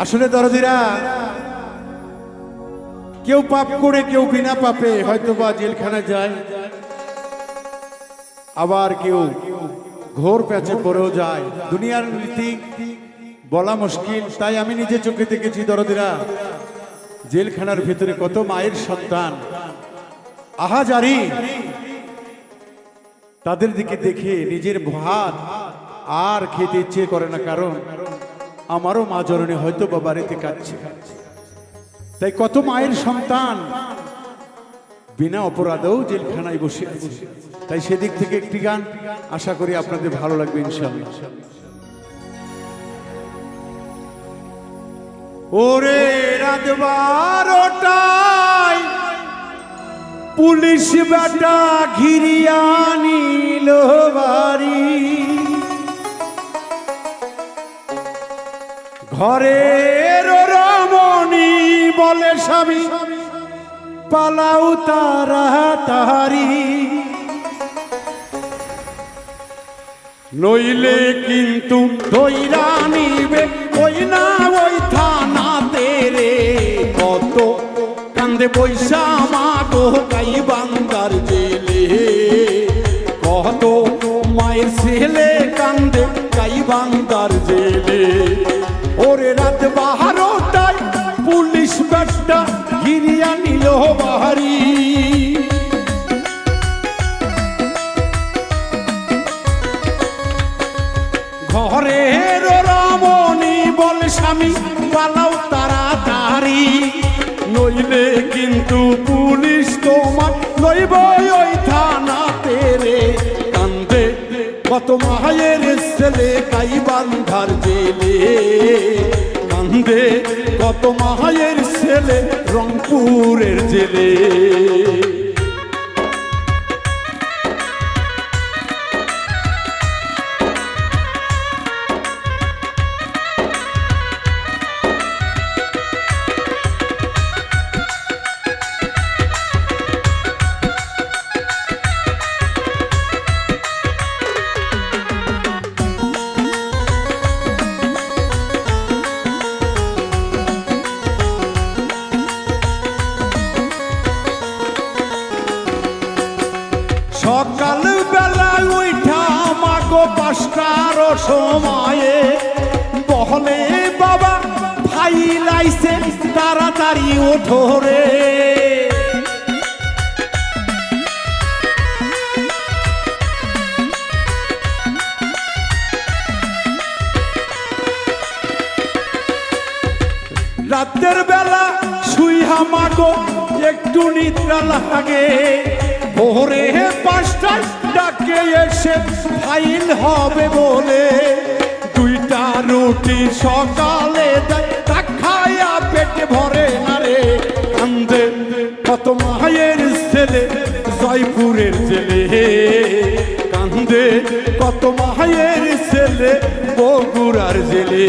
আসলে দরদিরা কেউ পাপ করে কেউ বিনা পাপে হয়তো বা জেলখানা যায়, আবার কেউ ঘোর প্যাচে পড়েও যায়। দুনিয়ার নীতি বলা মুশকিল, তাই আমি নিজে চোখে দেখেছি দরদিরা জেলখানার ভিতরে কত মায়ের সন্তান আহাজারি, তাদের দিকে দেখে নিজের ভাত আর খেতে ইচ্ছে করে না, কারণ আমারও মা জননী হয়তো বা বাড়িতে কাঁদছে। তাই কত মায়ের সন্তান বিনা অপরাধেও জেলখানায় বসে আছে। তাই সেদিক থেকে একটি গান আশা করি আপনাদের ভালো লাগবে ইনশাআল্লাহ। ওরে রাত 12টায় পুলিশ বেটা ঘিরিয়া নিল বাড়ি, ঘরের রমণী বলে স্বামী পালাও তাড়াতাড়ি, নইলে কিন্তু ধইরা নিবে ওই না ওই থানাতে রে। কত কান্দে বৈশা মা গো গাইবান্ধার জেলে, কত মায়ের ছেলে কান্দে গাইবান্ধার জেলে। ওরে রাত 12টায় পুলিশ বেটা ঘিরিয়া নিল বাড়ি, ঘরের রমণী বলে স্বামী পালাও তাড়াতাড়ি, নইলে কিন্তু পুলিশ তোমার লইব ওই থানাতে রে। কান্দে কত মায়ের ছেলে গাইবান্ধার জেলে, কান্দে কত মায়ের ছেলে রংপুরের জেলে। সকাল বেলা উঠা মাগো 5টার সময়ে বহলে বাবা ফাইল আইছে তাড়াতাড়ি ওঠো রে। রাতের বেলা শুইহা মাগো একটু নিদ্রা লাগে, ভোরে 5টায় ডাকে এসে ফাইল হবে বলে, 2টা রুটি সকালে দেয় তা খায়া পেটে ভরে না রে। কান্দে কত মায়ের ছেলে জয়পুরের জেলে, কান্দে কত মায়ের ছেলে বগুড়ার জেলে।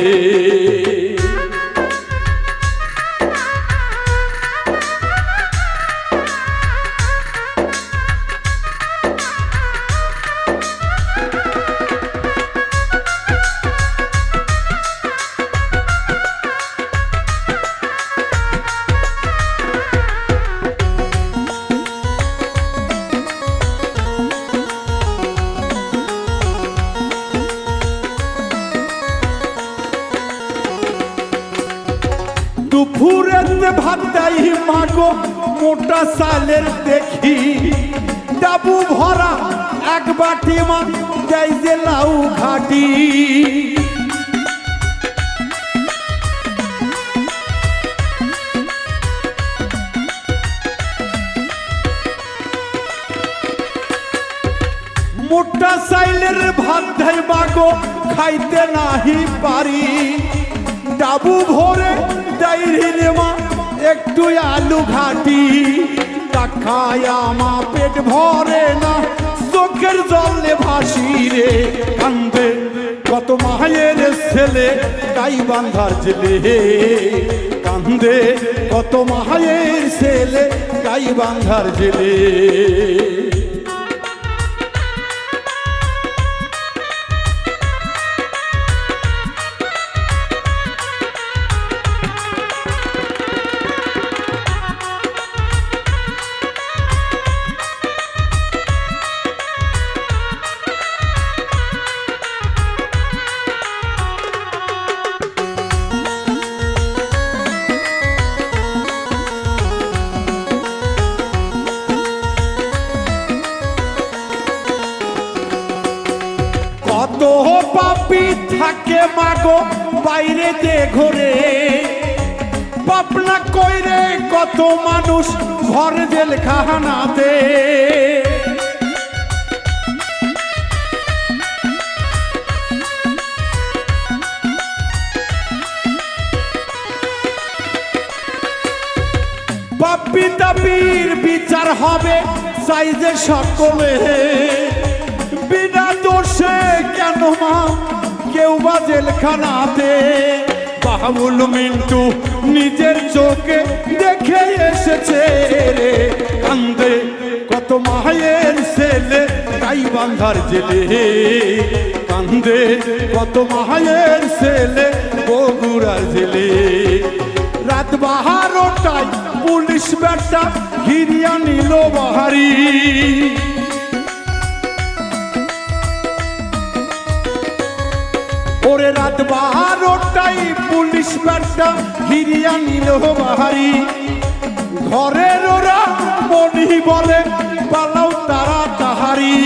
দুপুরেতে ভাত দেয় মাগো মোটা চালের দেখি, ডাবু ভরা 1 বাটি মা দেয় যে লাউ ঘাটি। মোটা চাইলের ভাত দেয় মাগো খাইতে নাহি পারি, ডাবু ভরে ডাইরে মা একটু আলু ঘাটি। খায়া মা পেট ভরে না চোখের জলে ভাসি রে। কান্দে কত মায়ের ছেলে গাইবান্ধার জেলে, কান্দে কত মায়ের ছেলে গাইবান্ধার জেলে। বাইরেতে ঘোরে পাপনা কইরে কত মানুষ ঘর জেলখানাতে পাপী তাপির বিচার হবে চাই যে সকলে বিনা দোষে কেন মা কেউ বা জেলখানাতে বাবুল মিন্টু নিজের চোখে দেখে এসেছে রে কান্দে কত মায়ের ছেলে গাইবান্ধার জেলে কান্দে কত মায়ের ছেলে বগুড়ার জেলে রাত 12টায় পুলিশ বেটা ঘিরিয়া নিল বাহারি ওরে রাত 12টায় পুলিশ বেটা ঘিরিয়া নিল বাহারি ঘরের ওরা মনি বলে পালাও তারা তাহারি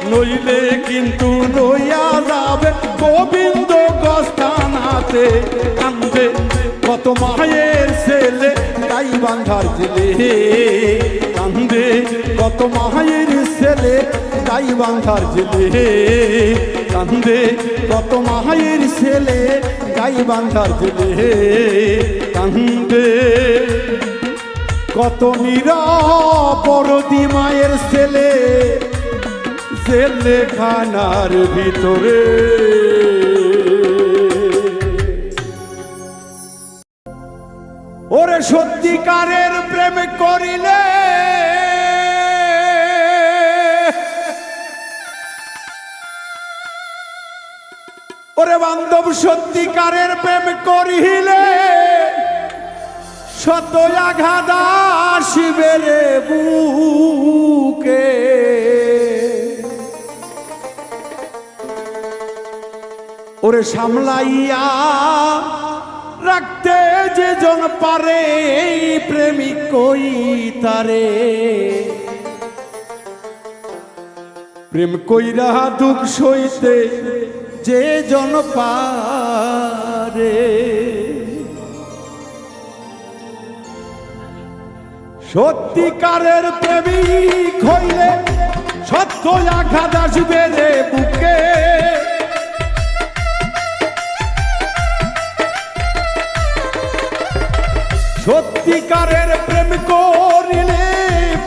নইলে কিন্তু নইয়া যাবে গোবিন্দ গস্তানাতে কান্দে কত মায়ের ছেলে গাইবান্ধার জেলে কান্দে কত মায়ের ছেলে গাইবান্ধার জেলে কান্দে কত মায়ের ছেলে গাইবান্ধার জেলে কান্দে কত নিরাপরাধী মায়ের ছেলে জেলখানার ভিতরে ওরে সত্যিকারের প্রেম করিলে ওরে বান্ধব সত্যিকারের প্রেম করিলে শত আঘাত আসিবে রে বুকে ওরে সামলাইয়া রাখতে যে জন পারে প্রেমিক কই তারে প্রেম কইরা দুঃখ সইতে যে জন পারে সত্যিকারের প্রেমিক হইলে সত্য আঘাত আসবে রে বুকে সত্যিকারের প্রেম করিলে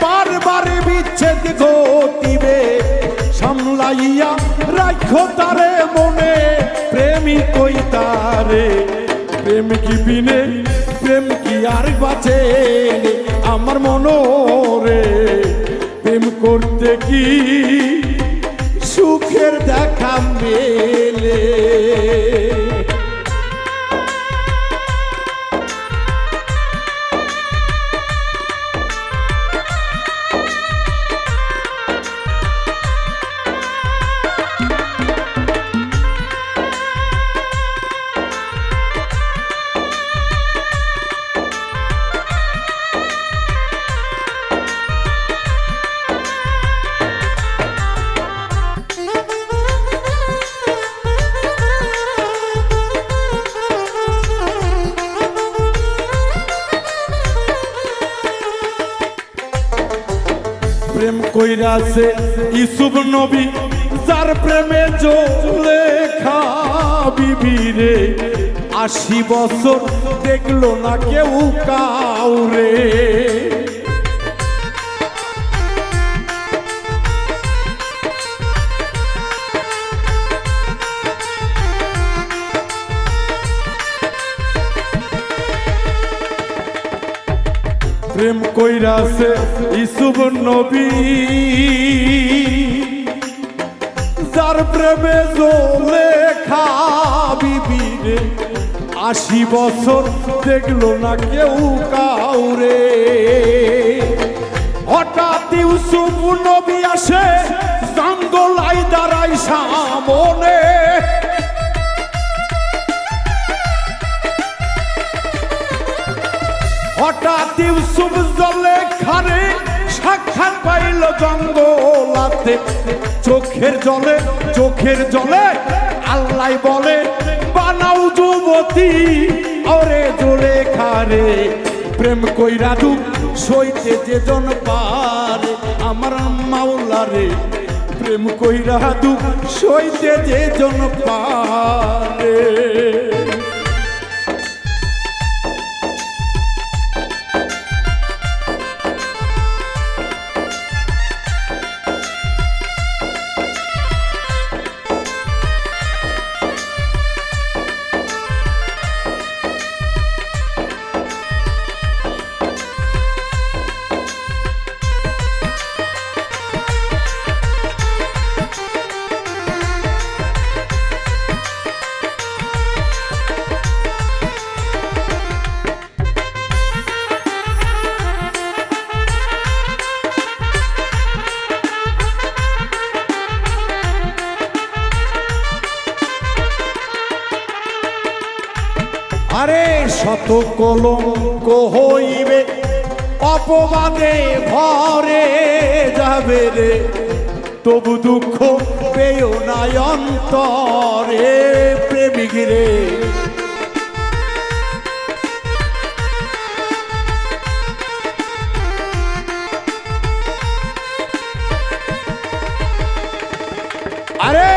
বারবার বিচ্ছেদ ঘটিবে সামলাইয়া রাখো তারে মনে প্রেমিক কই তারে প্রেম কি বিনে প্রেম কি আর বাঁচে আমার মনোরে প্রেম করতে কি সুখের দেখা মেলে প্রেম কইরাছে ইসুফ নবী যার প্রেমে লেখা বিবি রে ৮০ বছর দেখলো না কেউ কাউরে প্রেম কইরাছে ইসুফ নবী যার প্রেমে লেখা বিবি রে ৮০ বছর দেখলো না কেউ কাউরে হঠাৎ ইউসুফ নবী আসে জঙ্গলাই দাঁড়াই সামনে হঠাৎ ইউসুফ জলে খারে সাক্ষাৎ পাইল জঙ্গলাতে চোখের জলে আল্লাহ বলে বানাও যুবতী ওরে জোরে খারে প্রেম কইরা দুঃখ সইতে যে জন পারে আমার মাওলা রে প্রেম কইরা দুঃখ সইতে যে জন পারে আরে শত কলঙ্ক হইবে অপবাদে ভরে যাবে রে তবু দুঃখ পেও না অন্তরে প্রেমিক রে আরে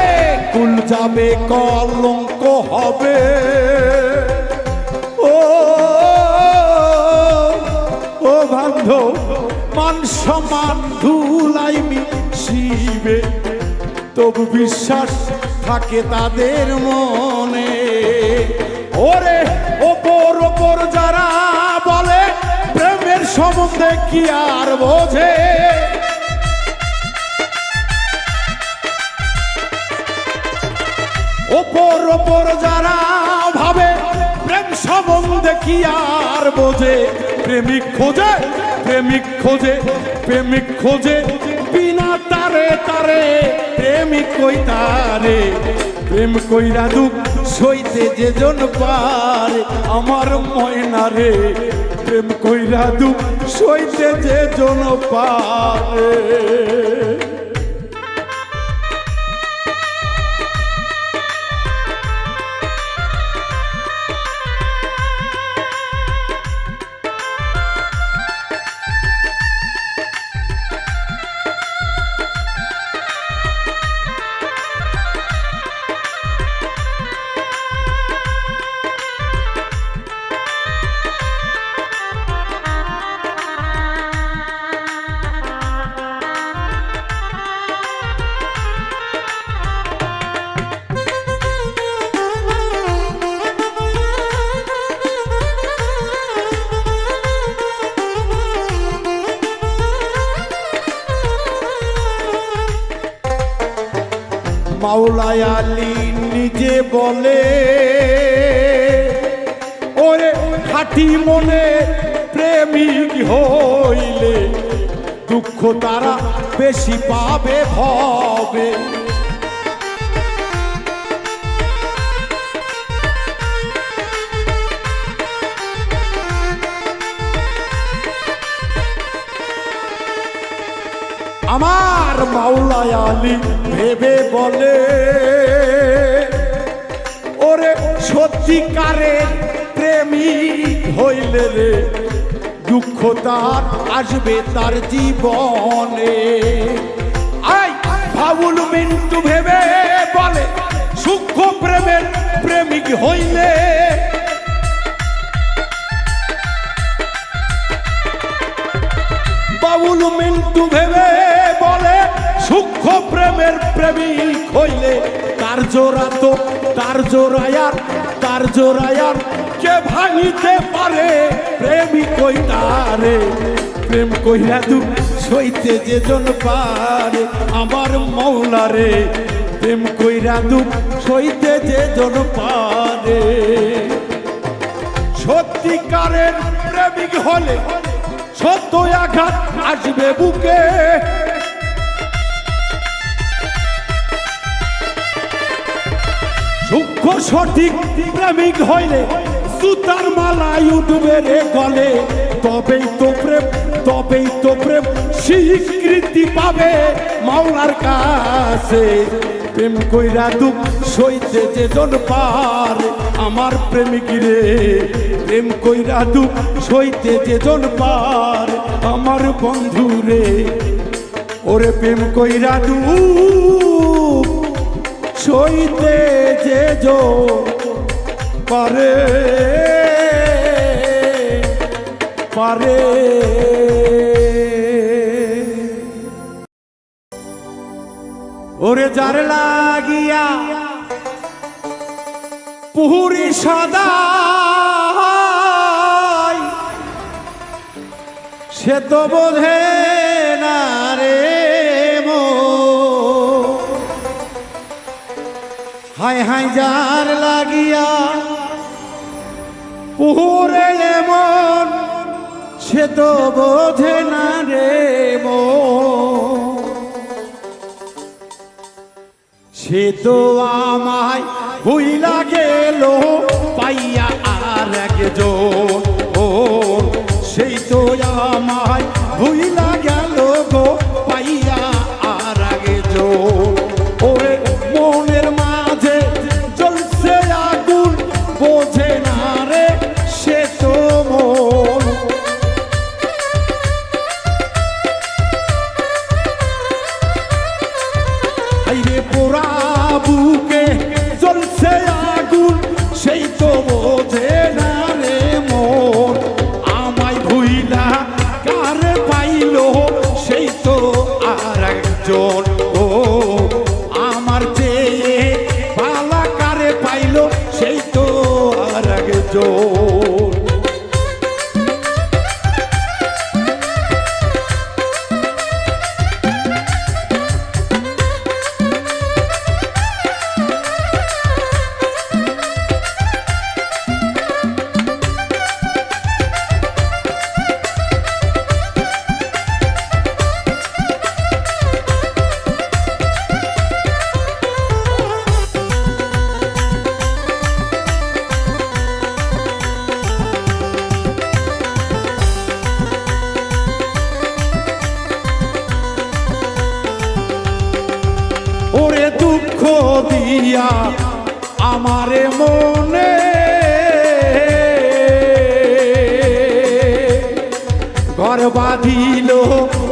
কুল যাবে কলঙ্ক হবে ও বান্ধব মান সমান ধুলাই মিশিবে তবু বিশ্বাস থাকে তাদের মনে ওরে ওপর ওপর যারা বলে প্রেমের সম্বন্ধে কি আর বোঝে ওপর ওপর যারা ভাবে প্রেম সম্বন্ধে কি আর বোঝে প্রেমিক খোঁজে প্রেমিক খোঁজে প্রেমিক খোঁজে বিনা তারে তারে প্রেমিক কই তারে প্রেম কইরা দুঃখ সইতে যে জন পারে আমার ময়না রে প্রেম কইরা দুঃখ সইতে যে জন পারে মাওলা আলী নিজে বলে ওরে খাঁটি মনে প্রেমিক হইলে দুঃখ তারা বেশি পাবে ভবে আমার মাওলা আলী ভেবে বলে ওরে সত্যিকারের প্রেমিক হইলে রে দুঃখ তার আসবে তার জীবনে আই বাউল মিন্টু ভেবে বলে সূক্ষ্ম প্রেমের প্রেমিক হইলে বাউল মিন্টু ভেবে বলে সূক্ষ্ম প্রেমের প্রেমিক হইলে তার জোড়ায়ার কে ভাঙিতে পারে প্রেমিক কই তারে প্রেম কইরা দুঃখ সইতে যে জন পারে আমার মৌলা রে প্রেম কইরা দুঃখ সইতে যে জন পারে সত্যিকারের প্রেমিক হলে সত্য আঘাত আসবে বুকে সূক্ষ্ম সঠিক প্রেমিক হইলে সুতার মালাই উঠবে রে গলে তবেই তো প্রেম স্বীকৃতি পাবে মাওলার কাছে প্রেম কইরা দুঃখ সইতে যে জন পারে আমার প্রেমিক রে প্রেম কইরা দুঃখ সইতে যে জন পারে আমার বন্ধু রে ওরে প্রেম কইরা দুঃখ সইতে যে জন পারে পারে ওরে যার লাগিয়া পুরি সদা সে তো বোঝে না রে মো হায় হায় যার লাগিয়া পুরে এমন সে তো বোঝে না রে মো সে তো আমায় ভুইলা গেল পাইয়া আর একজন ও সেই তো আমায় ভুইলা গেল গো পাইয়া আর একজন ওরে মনের মাঝে জ্বলছে আগুন বোঝে না রে সে তো মন পোড়া বুকে জ্বলছে আগুন সেই তো বোঝে না রে মন আমায় ভুইলা কারে পাইল সেই তো আর একজন ও আমার চেয়ে পালা কারে পাইল সেই তো আর একজন ওরে দুঃখ দিয়া আমারে মনে ঘর বাঁধিল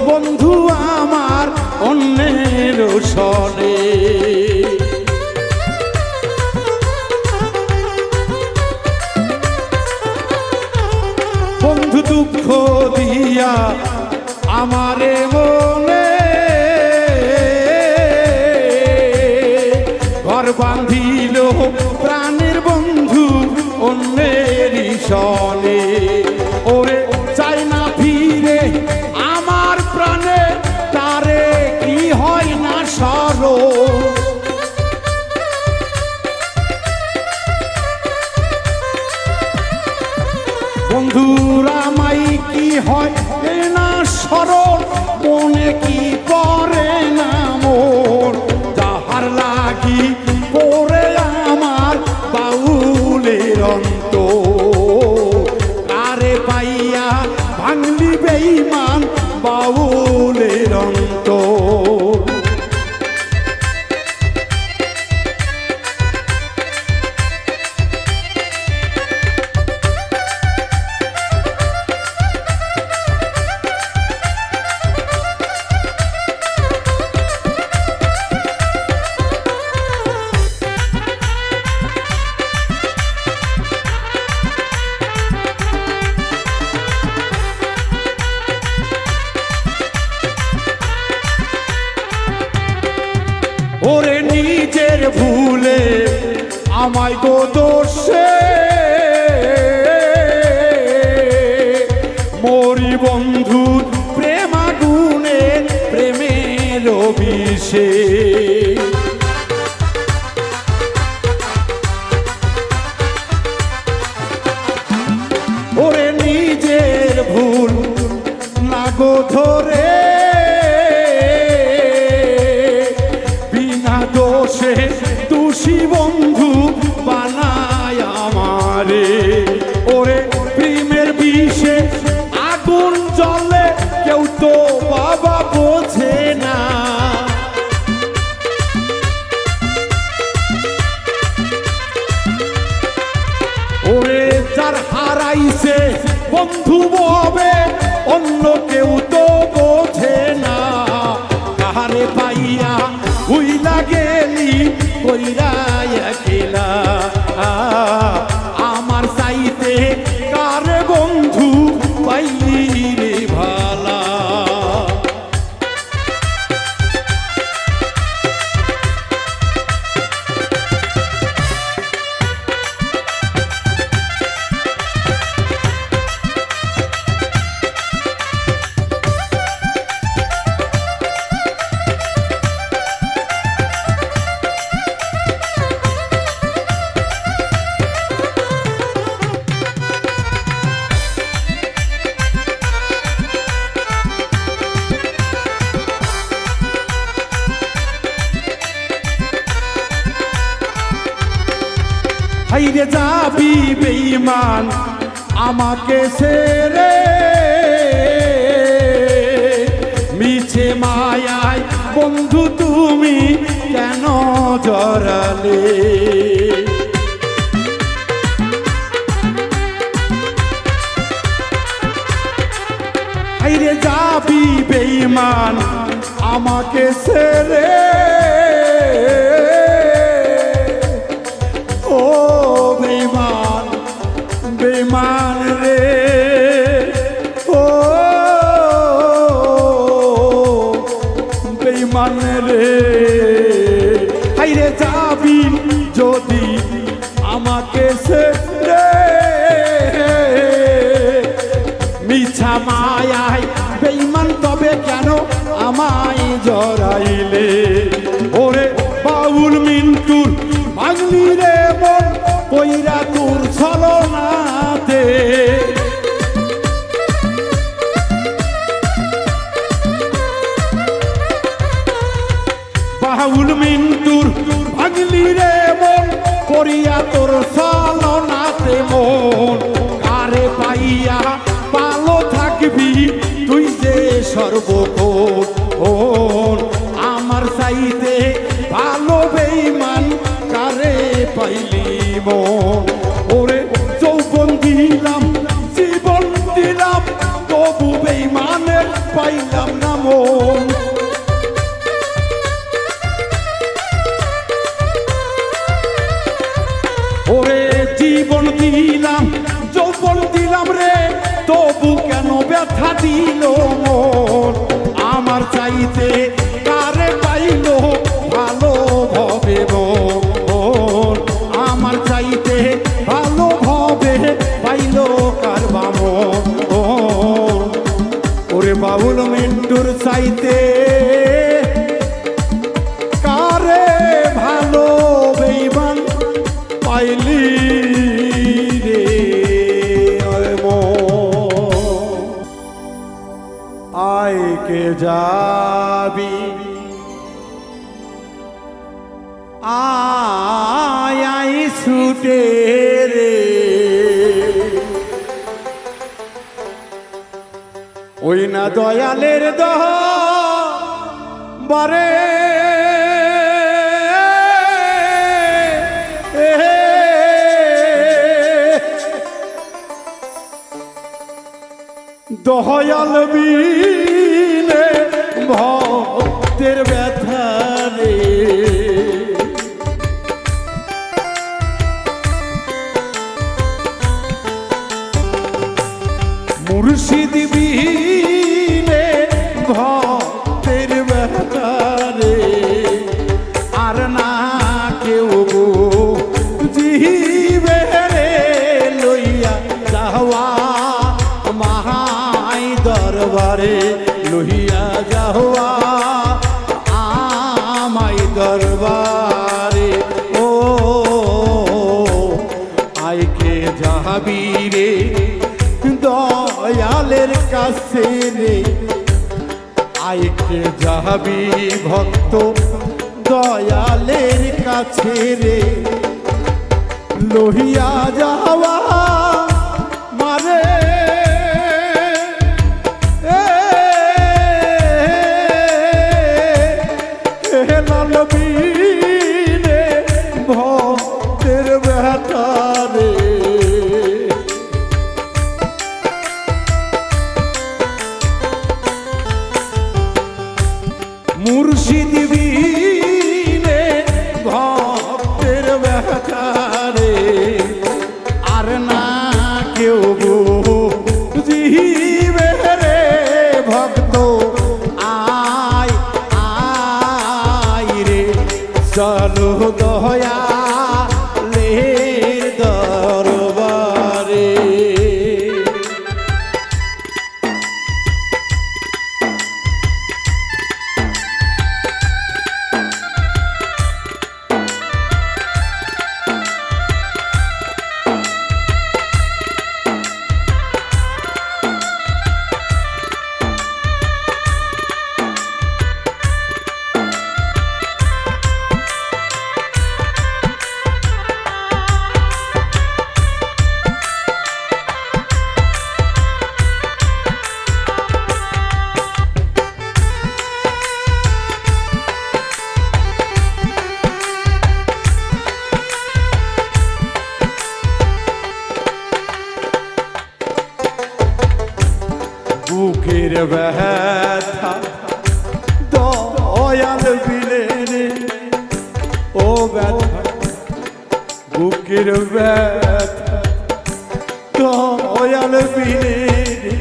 বন্ধু আমার অন্যের সনে বন্ধু দুঃখ দিয়া আমারে মনে ঘর বাঁধিল প্রাণের বন্ধু অন্যের সনে ওরে চাই না ফিরে আমার প্রাণে তারে কি হয় না স্মরণ বন্ধুরা মাই কি হয় না স্মরণ মনে কি পড়ে না মন যাহার লাগি পড়ে আমার বাউলের অন্তর কারে পাইয়া ভাঙলি বেঈমান বাউলের অন্তর ওরে নিজের ভুলে আমায় গো দোষে মরি বন্ধুর প্রেম আগুনে প্রেমের বিষে ওরে নিজের ভুল না গো ধরে দোষে দোষী বন্ধু বানায় আমারে ওরে প্রেমের বিষে আগুন জ্বলে কেউ তো বাবা বোঝে না যার হারাইছে বন্ধু ববে অন্য কেউ তো বোঝে না কাহারে পাইয়া উইলা গেলি কইরা একলা আমার চাইতে কারে বন্ধু পাইলি রে ভালা হাইরে যাবি বেঈমান আমাকে ছেড়ে মিছে মায়ায় বন্ধু তুমি কেন জড়ালে হাইরে যাবি বেঈমান আমাকে ছেড়ে বেমান রে ও বেমান রে হাইরে যাবি যদি আমাকে ছেড়ে মিছা মায়ায় বেঈমান তবে কেন আমায় জড়াইলে ওরে বাউল মিন্টুর ভাগ্নি রে মন কইরা তোর ছলনাতে বাউল মিন্টুর ভাগ্নি রে মন করিয়া তোর ছলনাতে মন কারে পাইয়া ভালো থাকবি তুই যে সর্বক্ষণ আমার চাইতে ভালো বেঈমান কারে পাইলি মন ওরে যৌবন দিলাম জীবন দিলাম তবু বেঈমানের পাইলাম না মন ওরে জীবন দিলাম যৌবন দিলাম রে তবু কেন ব্যথা দিল মন আমার চাইতে কারে পাইল ভালো ভবে মন আমার চাইতে ভালো ভবে পাইল কার বামন ওরে বাউল মিন্টুর চাইতে কারে ভালো বেঈমান পাইলি রে আয় কে যাবি আয় ছুটে রে ওই না দয়ালের দহ বারে দয়াল বিনে ভক্তের ব্যথা রে মুর্শিদ বিনে ভক্তের ব্যথা রে আর না কেউ গো জিবে রে লইয়া যাওয়া মাহাই দরবারে লইয়া যাওয়া আমাই দরবারে ও আইকে যাবি রে দয়ালের কাছে রে আইকে যাবি ভক্ত দয়ালের কাছে রে লহিয়া যাওয়া মারে লালবিনে ভক্তের ব্যথা রে কেউ বুঝিবে রে ভক্ত আয় আয় রে চলো দয়ালের দরবারে। বুকের ব্যথা দয়াল বিনে রে ও ব্যথা বুকের ব্যথা দয়াল বিনে রে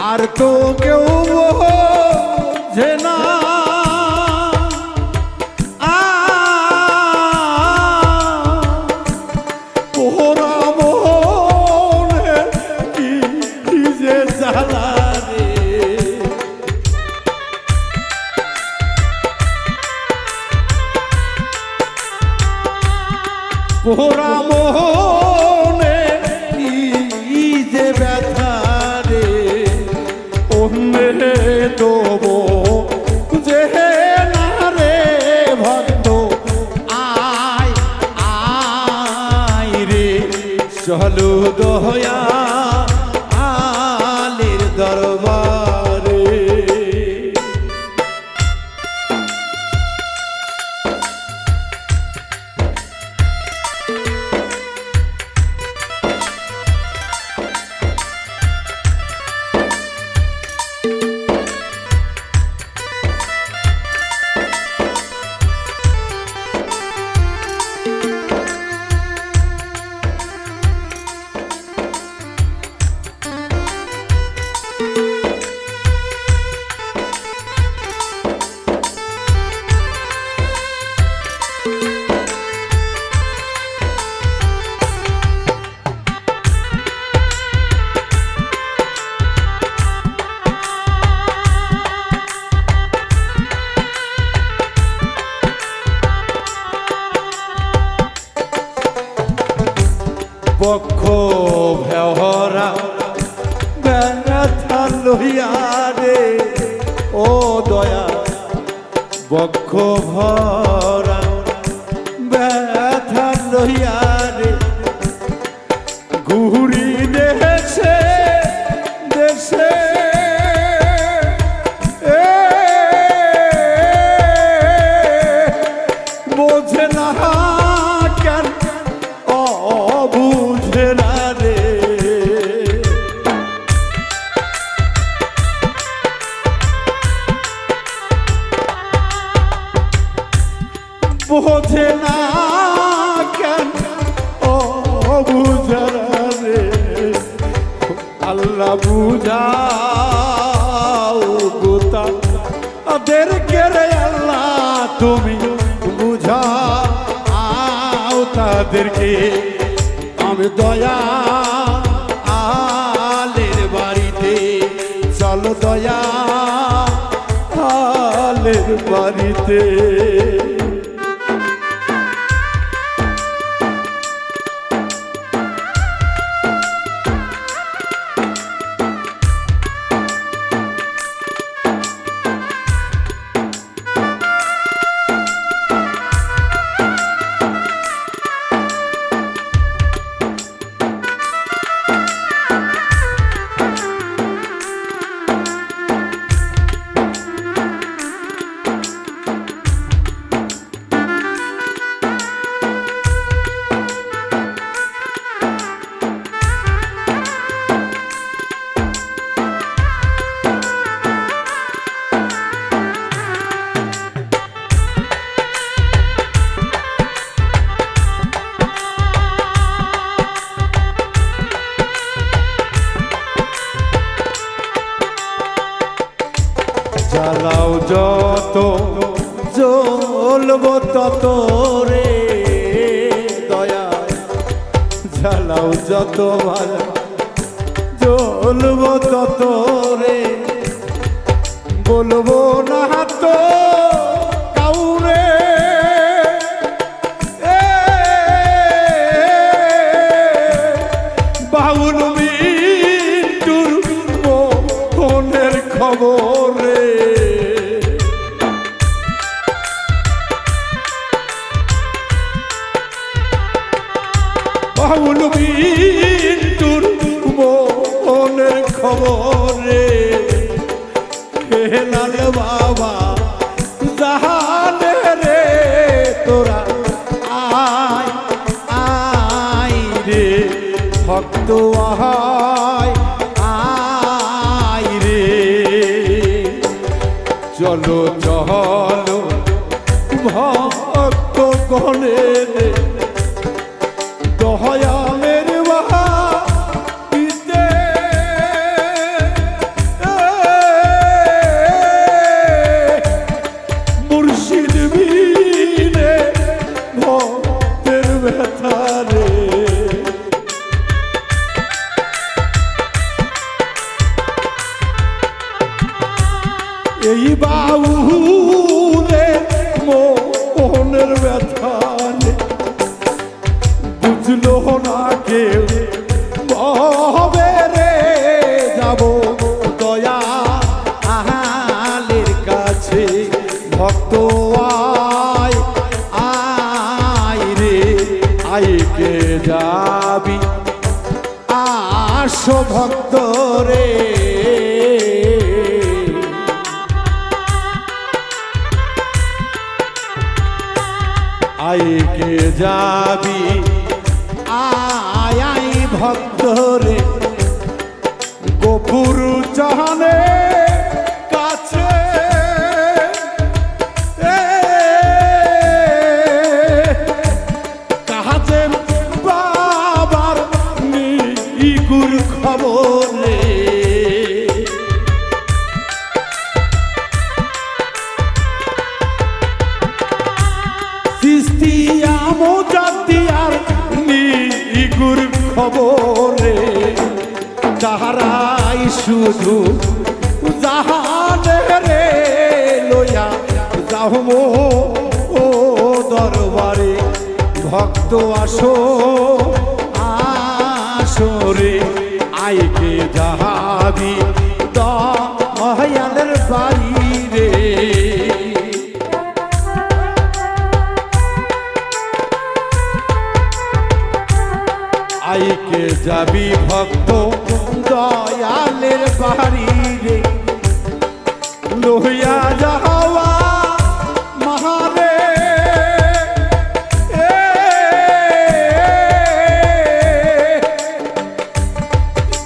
আর তো কেউ বোঝে না পোড়া মোহনে কি যে ব্যথা রে অন্যে দেবো যে না রে ভক্ত আয় আয় রে চলো দয়ালের দরবারে। বক্ষ ভেহরা ব্যথা লইয়া রে ও দয়া বক্ষ ভরা ব্যথা লইয়া রে ঘুরি দেশে দেশে বোঝে না কেন বুঝে না রে বোঝে না কেন ও বুঝে না রে আল্লাহ বুঝাও গোতা ওদেরকে রে আল্লাহ তুমি বুঝাও তাদেরকে আমি দয়া আলের বাড়িতে চলো দয়া আলের বাড়িতে। যত জ্বলব তত রে দয়া জ্বালাও যত ভালো জ্বলব তত রে বলবো না তো কাউরে বাউল মিন্টুর মনের খবরে বাউল মিন্টুর মনের খবরে লাল বাবা জাহানে রে তোরা আয় আয় রে ভক্ত আয় আয় রে চলো চলো ভক্ত গণে রে দয়ালের এই বাউলে মনের ব্যথা বুঝলো না কেউ হবে রে যাব দয়া আহালের কাছে ভক্ত আয় আয় রে আইকে যাবি আসো ভক্ত রে আইকে যাবি আয় আই ভক্ত রে গোপুর চাহানে কাছে কাজে বাবার নিগুর খবর রে খবরে তাহারাই শুধু জাহানে রে লইয়া যাহম ও দরবারে ভক্ত আসো আসো রে আইকে যাহাবি দয়ালের বাড়ি রে আইকে যাবি ভক্ত দয়ালের বাড়ি রে লইয়া যাওয়া মহারে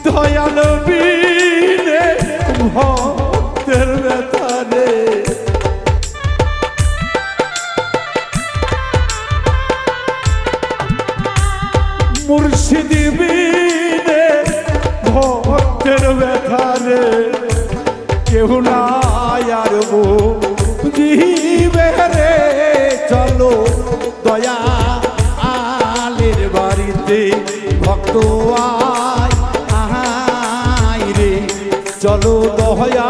দয়াল বিনে ভক্তের ব্যথা রে মুর্শিদি বিনে ভক্তের ব্যথা রে কেউ নাই আর বুঝিবে রে চলো দয়া আলের বাড়িতে ভক্ত আয় আয় রে চলো দয়া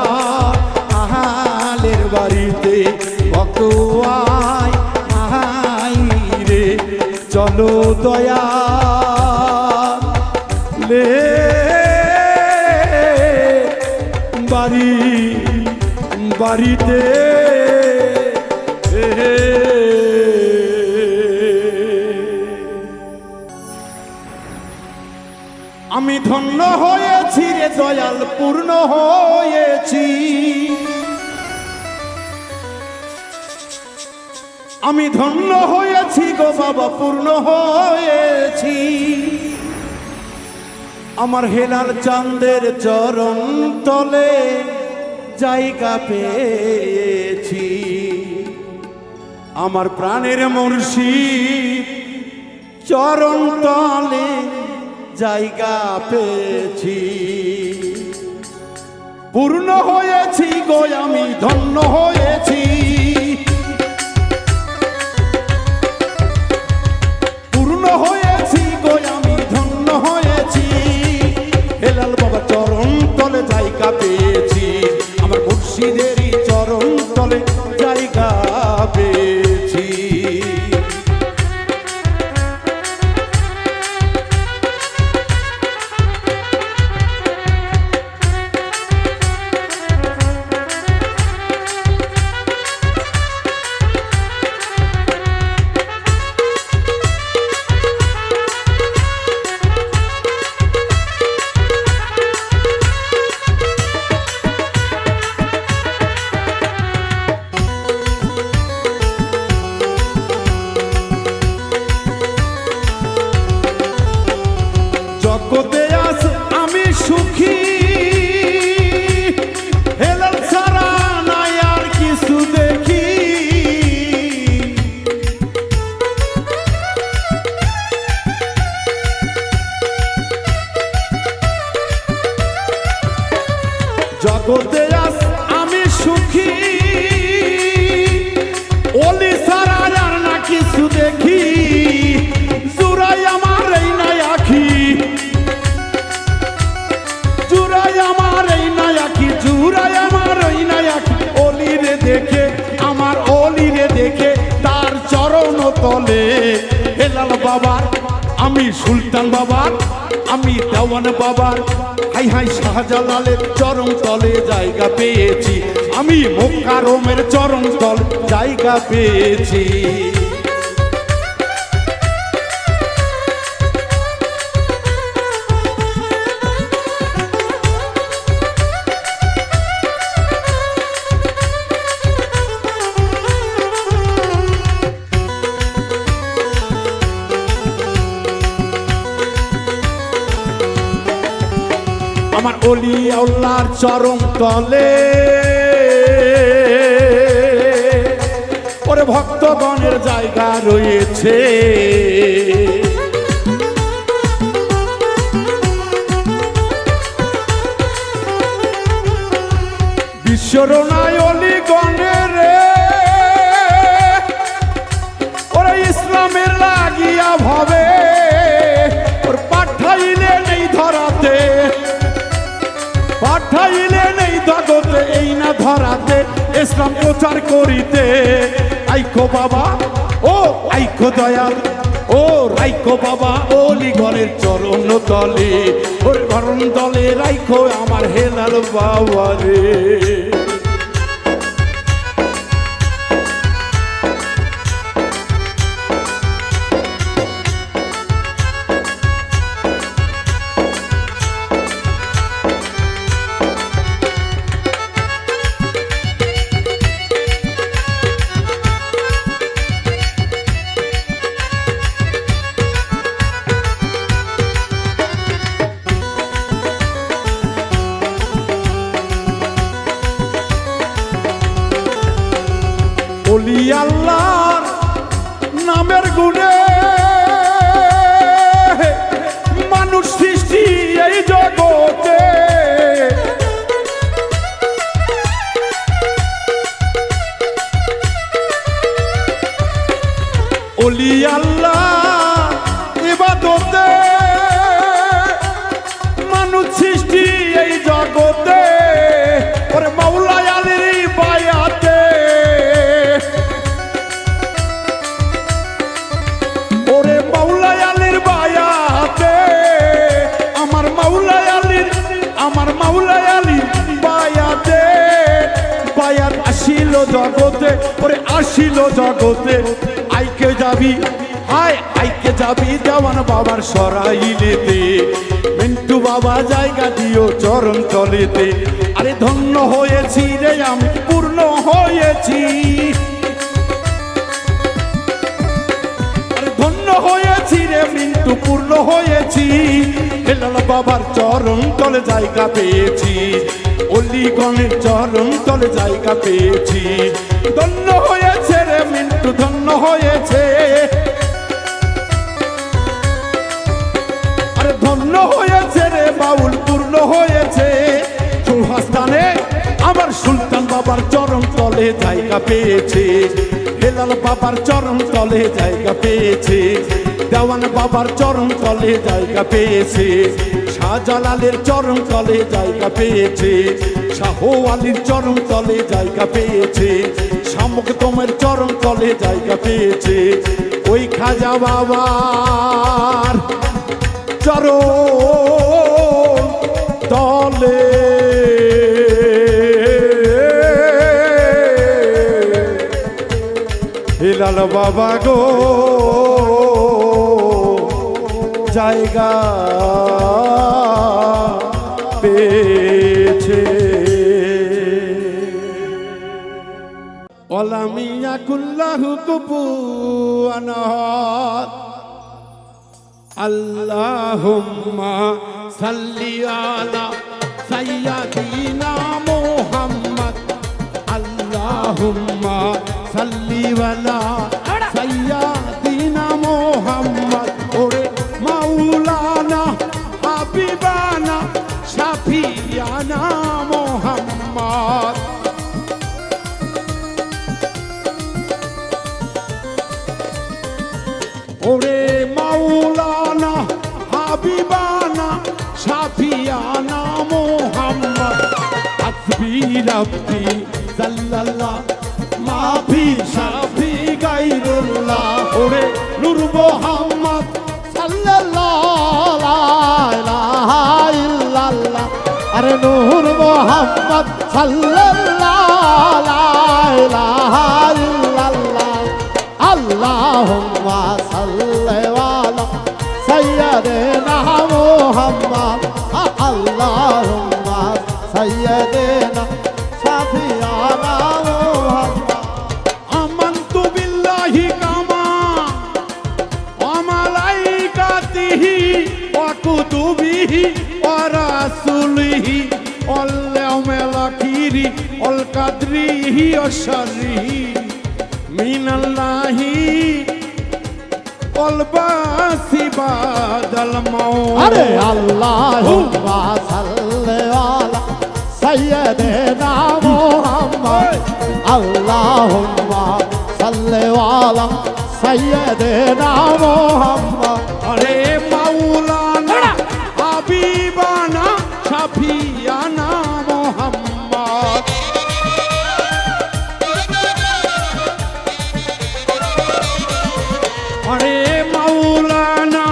আলের বাড়িতে ভক্ত আয় আয় রে চলো দয়া লে বাড়ি বাড়িতে আমি ধন্য হয়েছি রে দয়াল পূর্ণ হয়েছি আমি ধন্য হয়েছি গো বাবা পূর্ণ হয়েছি আমার হেলাল চাঁদের চরণ তলে জায়গা পেয়েছি আমার প্রাণের মুর্শিদ চরণ তলে জায়গা পেয়েছি পূর্ণ হয়েছি গো আমি ধন্য হয়েছি, পূর্ণ হয়েছি গো আমি ধন্য হয়েছি, হেলাল বাবা চরণ তলে জায়গা পেয়েছি, আমার মুর্শিদেরই চরণ তলে জায়গা পেয়েছি। জগতে আজ আমি সুখী, হেলাল ছাড়া নাই আর কিছু দেখি, জগতে আজ আমি সুখী, ওলি ছাড়া আর না কিছু দেখি, জুরাই আমার এই নাই আখি, জুরাই আমার এই নাই আখি, জুরাই আমার এই নাই আখি, অলিরে দেখে আমার অলিরে দেখে তার চরণ তলে, হেলাল বাবার আমি সুলতান বাবার আমি দেওয়ান বাবার, হাই হাই শাহজালালের চরণ তলে জায়গা পেয়েছি, আমি মোকারমের চরণ তল জায়গা পেয়েছি। আমার অলি আল্লাহর চরণ তলে ওরে ভক্তগণের জায়গা রয়েছে, বিশ্বরনায় অলি গণের ওরে ইসলামের লাগিয়া ভাবে ওর পাঠাইলে নেই ধরাতে, পাঠাইলে নেই জগতে এই না ধরাতে, ইসলাম প্রচার করিতে আইকো বাবা ও আইকো দয়াল ও রাইকো বাবা ওলি ঘরের চরণ তলে, ওর ঘরণ তলে রাইকো আমার হেলাল বাবা রে। অলি আল্লাহর নামের গুণে মানুষ সৃষ্টি এই জগতে, অলি আল্লাহ ইবাদতে মানুষ সৃষ্টি এই জগতে, ওরে মাওলা আলীর বায়াতে, ওরে মাওলা আলীর বায়াতে, আমার মাওলা আলীর বায়াতে, বায়াত আসিল জগতে, ওরে আসিল জগতে, আইকে যাবি হায় আইকে যাবি দেওয়ান বাবার সরাইলেতে, মিন্টু বাবা জায়গা দিও চরণ তলেতে, আরে ধন্য হয়েছি রে আমি পূর্ণ হয়েছি, আরে ধন্য হয়েছি রে মিন্টু পূর্ণ হয়েছি, হেলাল বাবার চরণ তলে জায়গা পেয়েছি, অলিগণের চরণ তলে জায়গা পেয়েছি, ধন্য হয়েছে রে মিন্টু ধন্য হয়েছে, আরে ধন্য হয়েছে রে বাউল পূর্ণ হয়েছে, সুহাস্তানে জায়গা পেয়েছে, হেলাল বাবার চরণ তলে জায়গা পেয়েছে, দেওয়ান বাবার চরণ তলে জায়গা পেয়েছে, শাহজালালের চরণ তলে জায়গা পেয়েছে, শাহ আলীর চরণ তলে জায়গা পেয়েছে, শামুক দমের চরণ তলে জায়গা পেয়েছে, ওই খাজা বাবার চরণ তলে হেলাল বাবা গো জায়গা পেয়েছে। ওয়ালামিয়া কুল্লাহু কুফুয়ান আহাদ। আল্লাহুম্মা সাল্লি আলা সাইয়্যিদিনা মুহাম্মদ। আল্লাহুম্মা সাল্লি আলা সাইয়্যিদিনা মুহাম্মদ। ওরে মাওলানা হাবিবানা শাফিয়ানা মুহাম্মদ। ওরে মাওলানা হাবিবানা শাফিয়ানা মুহাম্মদ। হাসবি রাব্বি সাল্লাল্লাহ মাফি শাফি গায়রুল্লাহ। ওরে নূর মুহাম্মদ সাল্লাল্লাহু লা ইলাহা ইল্লাল্লাহ। আরে নূর মুহাম্মদ সাল্লাল্লাহু লা ইলাহা ইল্লাল্লাহ। আল্লাহুম্মা সাল্লি আলা সাইয়্যিদিনা মুহাম্মদ। আল্লাহুম্মা সাইয়্যিদিনা শাফিয়ানা মুহাম্মদ। আমানতু বিল্লাহি কামা ওয়া মালাইকাতিহি ওয়া কুতুবিহি ওয়া রাসূলিহি ওয়াল ইয়াউমিল আখির ওয়াল কদরিহি ওয়া শাররিহি মিনাল্লাহি ওয়াল বাসি বাদাল মাউত। আরে আল্লাহুম্মা সাল্লি আলা সাইয়্যিদিনা মুহাম্মদ। আল্লাহুম্মা সাল্লি আলা সাইয়্যিদিনা মুহাম্মদ। আরে মাওলানা হাবিবানা শাফিয়ানা মুহাম্মদ। আরে মাওলানা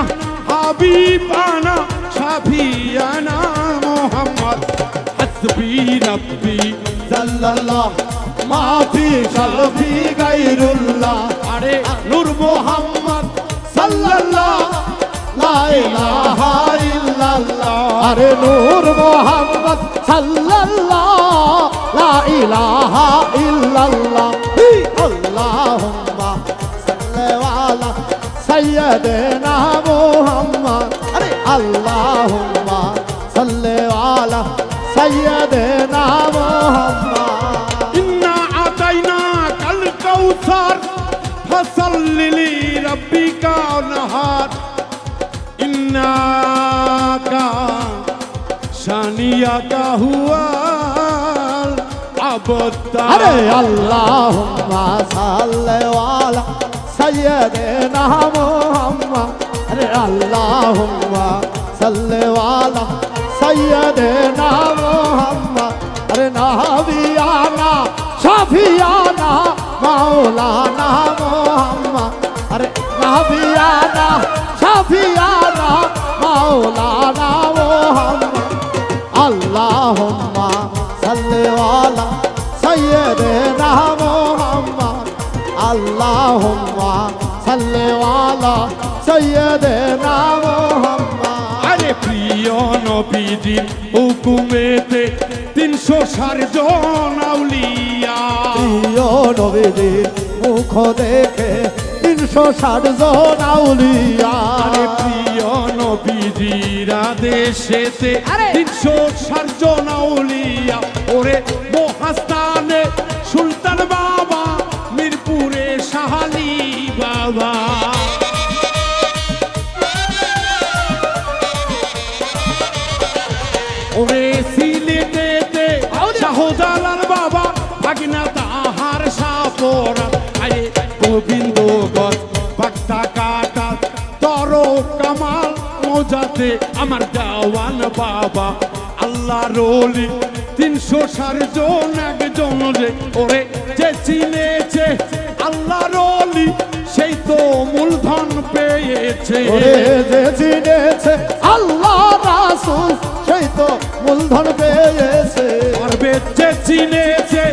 হাবিবানা শাফিয়ানা মুহাম্মদ। হাসবি রাব্বি সাল্লাল্লাহ মাফি শাফি গায়রুল্লাহ। আরে নূর মুহাম্মদ সাল্লাল্লাহ লা ইলাহা ইল্লাল্লাহ। আরে নূর মুহাম্মদ সাল্লাল্লাহ লা ইলাহা ইল্লাল্লাহ। আল্লাহুম্মা সাল্লি আলা সাইয়্যিদিনা মুহাম্মদ। আরে আল্লাহুম্মা সাল্লি আলা সাইয়্যিদিনা মুহাম্মদ। ইন্না আতাইনাকাল কাউসার ফাসাল্লি লিরাব্বিকা ওয়ানহার। ইন্নাকা শানিয়াকা হুয়াল আবতার। আরে আল্লাহুম্মা সাল্লি আলা সাইয়্যিদিনা মুহাম্মদ। আরে আল্লাহুম্মা সাল্লি আলা সাইয়্যিদিনা মুহাম্মদ। আরে নাবিয়ানা শাফিয়ানা মাওলানা মুহাম্মদ। আরে নাবিয়ানা শাফিয়ানা মাওলানা মুহাম্মদ। আল্লাহুম্মা সাল্লি আলা সাইয়্যিদিনা মুহাম্মদ। আল্লাহুম্মা সাল্লি আলা সাইয়্যিদিনা মুহাম্মদ। আরে প্রিয় নবীজির হুকুমেতে 360 জন আউলিয়া। প্রিয় নবীজির মুখ দেখে 360 জন আউলিয়া। আরে প্রিয় নবীজির আদেশেতে 360 জন আউলিয়া। ওরে মহাস্থানে সুলতান বাবা, মিরপুরে শাহালি বাবা। ওরে সিলেটেতে শাহজালাল বাবা, ভাগিনা তাহার শাহ রওজাতে আমার দেওয়ান বাবা আল্লাহর ওলি 360 জন একজন রে ওরে যে চিনেছে আল্লাহর ওলি সেই তো মূলধন পেয়েছে ওরে যে চিনেছে আল্লাহ রাসূল সেই তো মূলধন পেয়েছে পারবে যে চিনেছে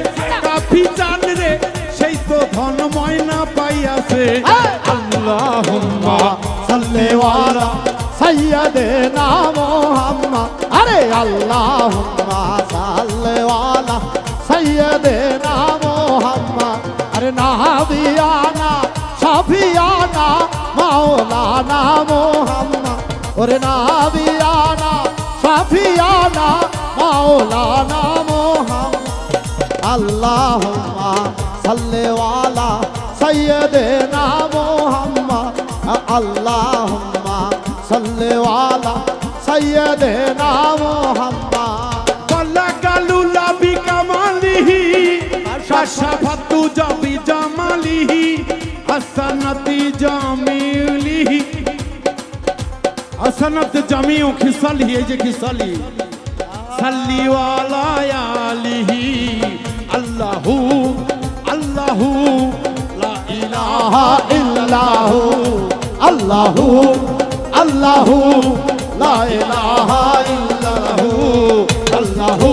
কাফি জান রে সেই তো ধন ময়না পাইয়াছে আল্লাহুম্মা সাল্লি আলা সাইয়্যিদিনা মুহাম্মদ আরে আল্লাহুম্মা সাল্লি আলা সাইয়্যিদিনা মুহাম্মদ আরে নাবিয়ানা শাফিয়ানা মাওলানা মুহাম্মদ ওরে নাবিয়ানা শাফিয়ানা মাওলানা মুহাম্মদ আল্লাহুম্মা সাল্লি আলা সাইয়্যিদিনা মুহাম্মদ আল্লাহুম্মা সাল্লি আলা সাইয়্যিদিনা মুহাম্মদ বালাগালুলা বিকামালিহি শাশাফাতু জাবি জামালিহি হাসানাতি জামিলিহি হাসানাত জামিউ খিসালিহি এই যে খিসালি সাল্লি আলা আলিহি আল্লাহু আল্লাহু লা ইলাহা ইল্লাহু আল্লাহু আল্লাহু লা ইলাহা ইল্লাহু আল্লাহু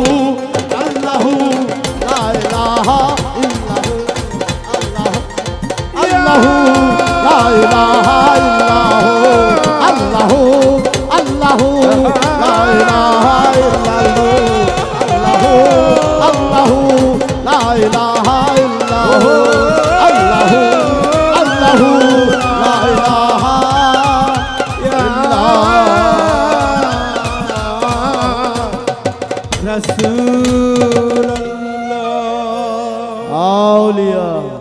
আল্লাহু লা ইলাহা ইল্লাহু আল্লাহু লা ইলাহা ইল্লাহু আল্লাহু আল্লাহু লা ইলাহা ইল্লাহু আল্লাহু লা ইলাহা ইল্লাহু আল্লাহু আল্লাহু লা ইলাহা রাসূলুল্লাহ আউলিয়া